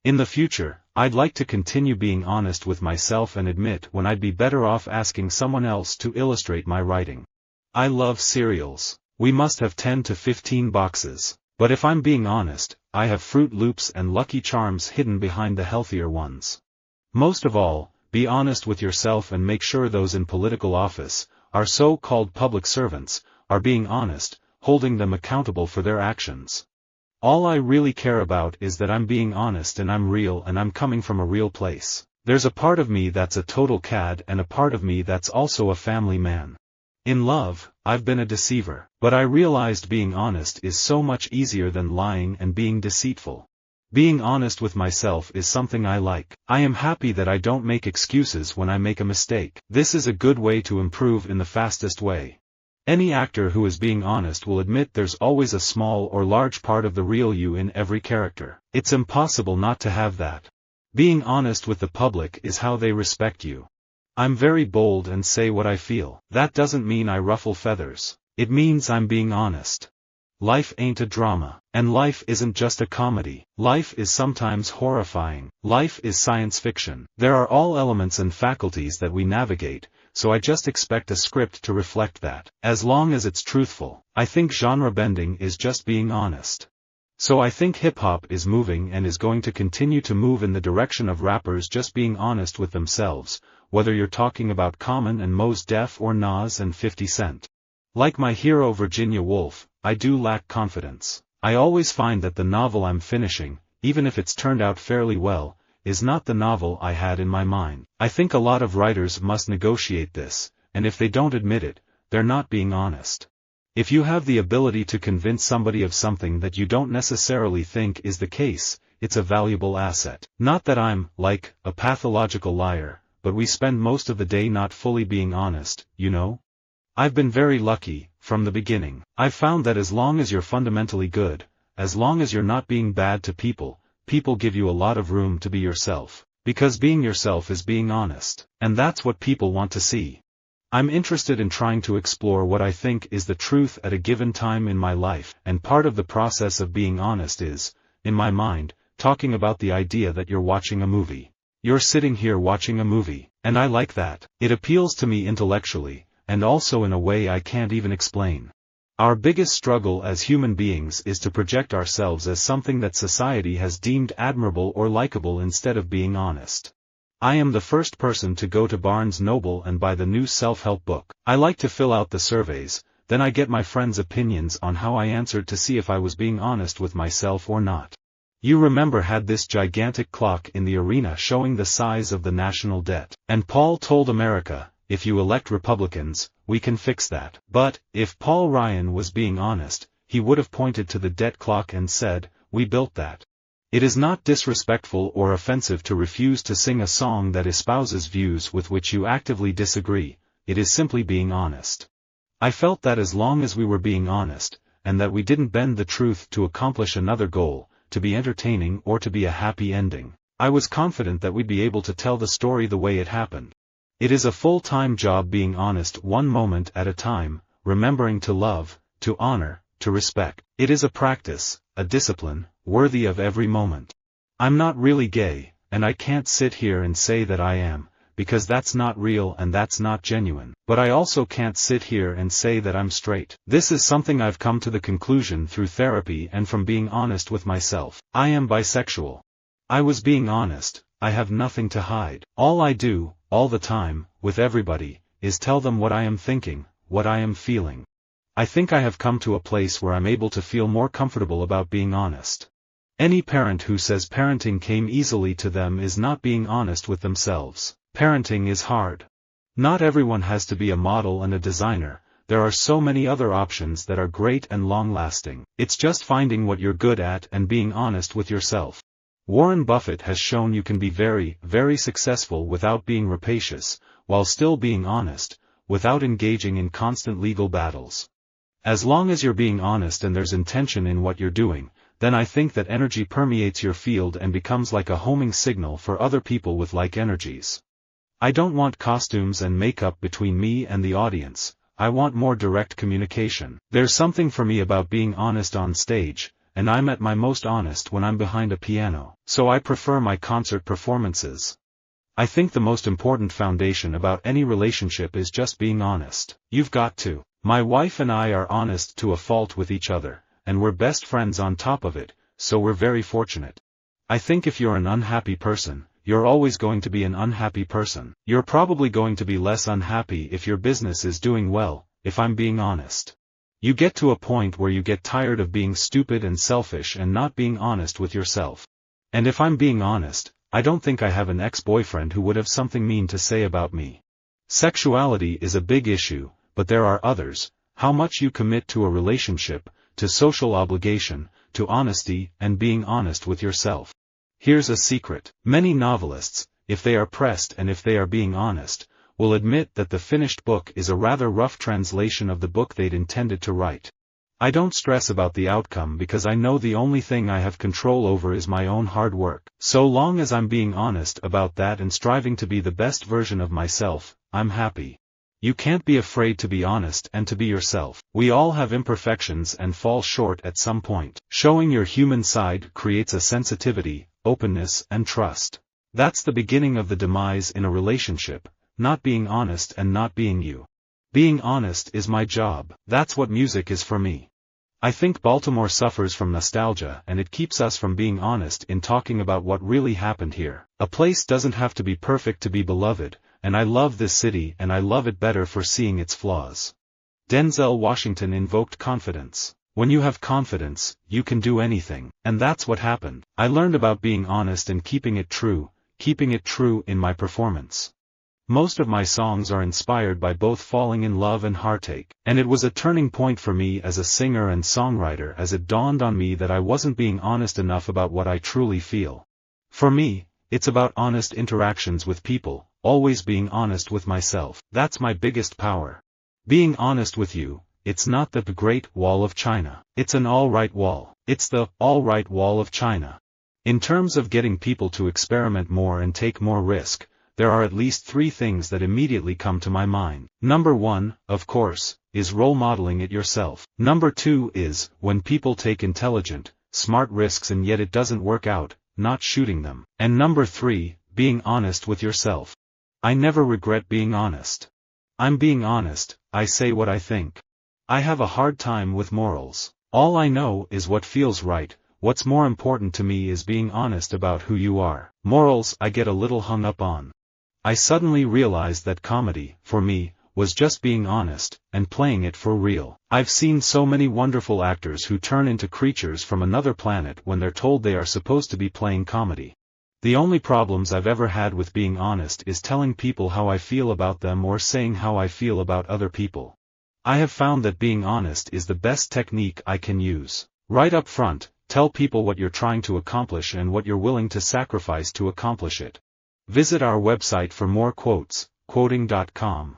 In the future, I'd like to continue being honest with myself and admit when I'd be better off asking someone else to illustrate my writing. I love cereals. We must have 10 to 15 boxes. But if I'm being honest, I have Fruit Loops and Lucky Charms hidden behind the healthier ones. Most of all, be honest with yourself and make sure those in political office, our so-called public servants, are being honest, holding them accountable for their actions. All I really care about is that I'm being honest and I'm real and I'm coming from a real place. There's a part of me that's a total cad and a part of me that's also a family man. In love, I've been a deceiver, but I realized being honest is so much easier than lying and being deceitful. Being honest with myself is something I like. I am happy that I don't make excuses when I make a mistake. This is a good way to improve in the fastest way. Any actor who is being honest will admit there's always a small or large part of the real you in every character. It's impossible not to have that. Being honest with the public is how they respect you. I'm very bold and say what I feel. That doesn't mean I ruffle feathers. It means I'm being honest. Life ain't a drama. And life isn't just a comedy. Life is sometimes horrifying. Life is science fiction. There are all elements and faculties that we navigate, so I just expect a script to reflect that. As long as it's truthful. I think genre bending is just being honest. So I think hip-hop is moving and is going to continue to move in the direction of rappers just being honest with themselves, whether you're talking about Common and Mos Def or Nas and 50 Cent. Like my hero Virginia Woolf, I do lack confidence. I always find that the novel I'm finishing, even if it's turned out fairly well, is not the novel I had in my mind. I think a lot of writers must negotiate this, and if they don't admit it, they're not being honest. If you have the ability to convince somebody of something that you don't necessarily think is the case, it's a valuable asset. Not that I'm, like, a pathological liar, but we spend most of the day not fully being honest, you know? I've been very lucky, from the beginning. I've found that as long as you're fundamentally good, as long as you're not being bad to people, people give you a lot of room to be yourself. Because being yourself is being honest. And that's what people want to see. I'm interested in trying to explore what I think is the truth at a given time in my life, and part of the process of being honest is, in my mind, talking about the idea that you're watching a movie. You're sitting here watching a movie, and I like that. It appeals to me intellectually, and also in a way I can't even explain. Our biggest struggle as human beings is to project ourselves as something that society has deemed admirable or likable instead of being honest. I am the first person to go to Barnes & Noble and buy the new self-help book. I like to fill out the surveys, then I get my friends' opinions on how I answered to see if I was being honest with myself or not. You remember had this gigantic clock in the arena showing the size of the national debt. And Paul told America, if you elect Republicans, we can fix that. But, if Paul Ryan was being honest, he would have pointed to the debt clock and said, we built that. It is not disrespectful or offensive to refuse to sing a song that espouses views with which you actively disagree, it is simply being honest. I felt that as long as we were being honest, and that we didn't bend the truth to accomplish another goal, to be entertaining or to be a happy ending, I was confident that we'd be able to tell the story the way it happened. It is a full-time job being honest one moment at a time, remembering to love, to honor, to respect. It is a practice, a discipline, worthy of every moment. I'm not really gay, and I can't sit here and say that I am, because that's not real and that's not genuine. But I also can't sit here and say that I'm straight. This is something I've come to the conclusion through therapy and from being honest with myself. I am bisexual. I was being honest, I have nothing to hide. All I do, all the time, with everybody, is tell them what I am thinking, what I am feeling. I think I have come to a place where I'm able to feel more comfortable about being honest. Any parent who says parenting came easily to them is not being honest with themselves. Parenting is hard. Not everyone has to be a model and a designer, there are so many other options that are great and long-lasting. It's just finding what you're good at and being honest with yourself. Warren Buffett has shown you can be very, very successful without being rapacious, while still being honest, without engaging in constant legal battles. As long as you're being honest and there's intention in what you're doing, then I think that energy permeates your field and becomes like a homing signal for other people with like energies. I don't want costumes and makeup between me and the audience, I want more direct communication. There's something for me about being honest on stage, and I'm at my most honest when I'm behind a piano, so I prefer my concert performances. I think the most important foundation about any relationship is just being honest. You've got to. My wife and I are honest to a fault with each other, and we're best friends on top of it, so we're very fortunate. I think if you're an unhappy person, you're always going to be an unhappy person. You're probably going to be less unhappy if your business is doing well, if I'm being honest. You get to a point where you get tired of being stupid and selfish and not being honest with yourself. And if I'm being honest, I don't think I have an ex-boyfriend who would have something mean to say about me. Sexuality is a big issue, but there are others: how much you commit to a relationship, to social obligation, to honesty, and being honest with yourself. Here's a secret. Many novelists, if they are pressed and if they are being honest, will admit that the finished book is a rather rough translation of the book they'd intended to write. I don't stress about the outcome because I know the only thing I have control over is my own hard work. So long as I'm being honest about that and striving to be the best version of myself, I'm happy. You can't be afraid to be honest and to be yourself. We all have imperfections and fall short at some point. Showing your human side creates a sensitivity, openness, and trust. That's the beginning of the demise in a relationship, not being honest and not being you. Being honest is my job. That's what music is for me. I think Baltimore suffers from nostalgia and it keeps us from being honest in talking about what really happened here. A place doesn't have to be perfect to be beloved, and I love this city and I love it better for seeing its flaws. Denzel Washington invoked confidence. When you have confidence, you can do anything, and that's what happened. I learned about being honest and keeping it true in my performance. Most of my songs are inspired by both falling in love and heartache, and it was a turning point for me as a singer and songwriter as it dawned on me that I wasn't being honest enough about what I truly feel. For me, it's about honest interactions with people, always being honest with myself. That's my biggest power. Being honest with you, it's not the Great Wall of China. It's an all-right wall. It's the all-right wall of China. In terms of getting people to experiment more and take more risk, there are at least 3 things that immediately come to my mind. Number 1, of course, is role modeling it yourself. Number 2 is, when people take intelligent, smart risks and yet it doesn't work out, not shooting them. And number 3, being honest with yourself. I never regret being honest. I'm being honest, I say what I think. I have a hard time with morals. All I know is what feels right. What's more important to me is being honest about who you are. Morals I get a little hung up on. I suddenly realized that comedy, for me, was just being honest, and playing it for real. I've seen so many wonderful actors who turn into creatures from another planet when they're told they are supposed to be playing comedy. The only problems I've ever had with being honest is telling people how I feel about them or saying how I feel about other people. I have found that being honest is the best technique I can use. Right up front, tell people what you're trying to accomplish and what you're willing to sacrifice to accomplish it. Visit our website for more quotes, quoting.com.